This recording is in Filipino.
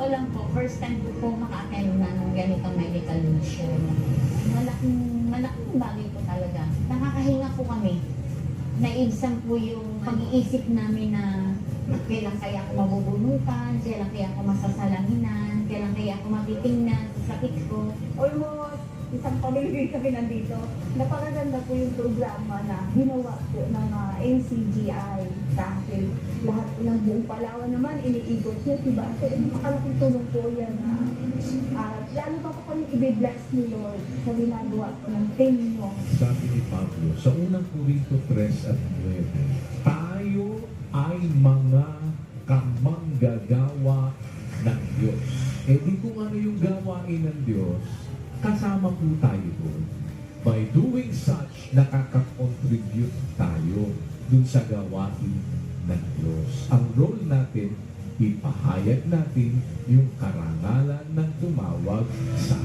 totoo lang po, first time ko po maka-attend na ng ganitong medical mission. Malaking bagay po talaga. Nakakahinga po kami. Naibsan po yung pag-iisip namin na kailan kaya ako mabubunutan, kailan kaya ako masasalanginan, kailan kaya ako matitingnan sa sakit ko. Almost isang pamilya kami nandito. Napakaganda po yung programa na ginawa po ng NCGI dahil lahat po ng buong Palawan naman iniikot niya, diba? So, napakalaking tulong po yan. Lalo pa po kami i-bless ni Lord sa ginagawa po ng team mo. Sabi ni Pablo, sa unang Korinto 3 at 9, tayo ay mga kamanggagawa ng Diyos. Eh di kung ano yung gawain ng Diyos, kasama po tayo doon. By doing such, nakaka-contribute tayo dun sa gawain ng Diyos. Ang role natin, ipahayag natin yung karangalan ng tumawag sa